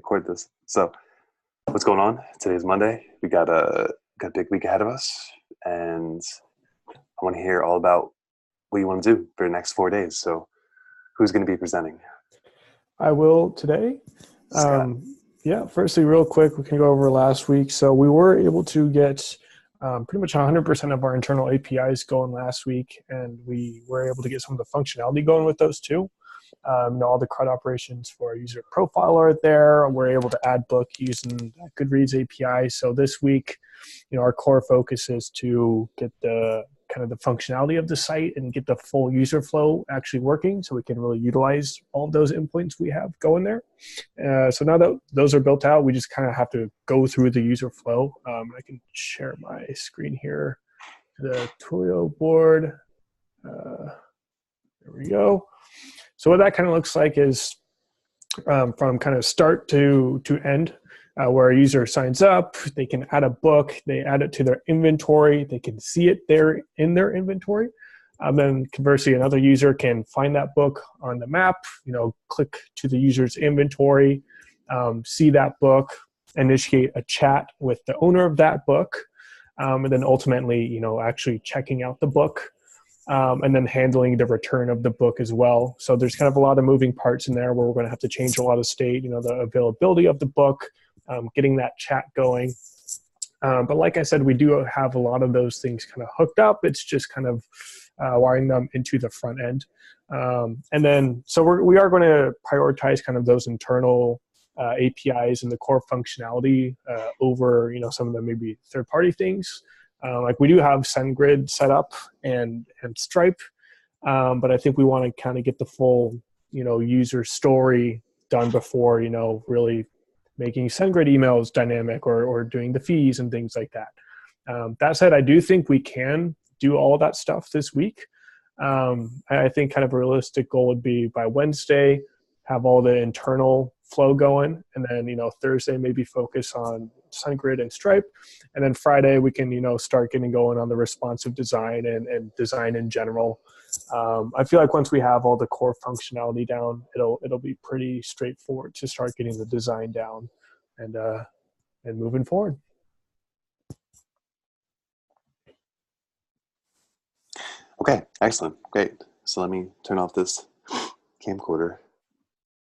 record this. So, what's going on? Today's Monday. We got a big week ahead of us, and I want to hear all about what you want to do for the next 4 days. So, who's going to be presenting? I will today. Scott. Yeah, firstly, real quick, we can go over last week. So we were able to get pretty much 100% of our internal APIs going last week, and we were able to get some of the functionality going with those too. All the CRUD operations for our user profile are there. We're able to add book using Goodreads API. So this week, our core focus is to get the kind of the functionality of the site and get the full user flow actually working so we can really utilize all of those endpoints we have going there. So now that those are built out, we just kind of have to go through the user flow. I can share my screen here, the Twilio board. There we go. So what that kind of looks like is from kind of start to end, where a user signs up, they can add a book, they add it to their inventory, they can see it there in their inventory. Then conversely, another user can find that book on the map, click to the user's inventory, see that book, initiate a chat with the owner of that book, and then ultimately, actually checking out the book. And then handling the return of the book as well. So there's kind of a lot of moving parts in there where we're going to have to change a lot of state, the availability of the book, getting that chat going. But like I said, we do have a lot of those things kind of hooked up. It's just kind of wiring them into the front end. And then, so we are going to prioritize kind of those internal APIs and the core functionality over, some of the maybe third-party things. Like we do have SendGrid set up and Stripe, but I think we want to kind of get the full, user story done before, really making SendGrid emails dynamic or doing the fees and things like that. That said, I do think we can do all of that stuff this week. I think kind of a realistic goal would be by Wednesday, have all the internal flow going, and then Thursday maybe focus on SendGrid and Stripe, and then Friday we can start getting going on the responsive design and design in general. I feel like once we have all the core functionality down, it'll be pretty straightforward to start getting the design down and moving forward. Okay, excellent, great. So let me turn off this camcorder.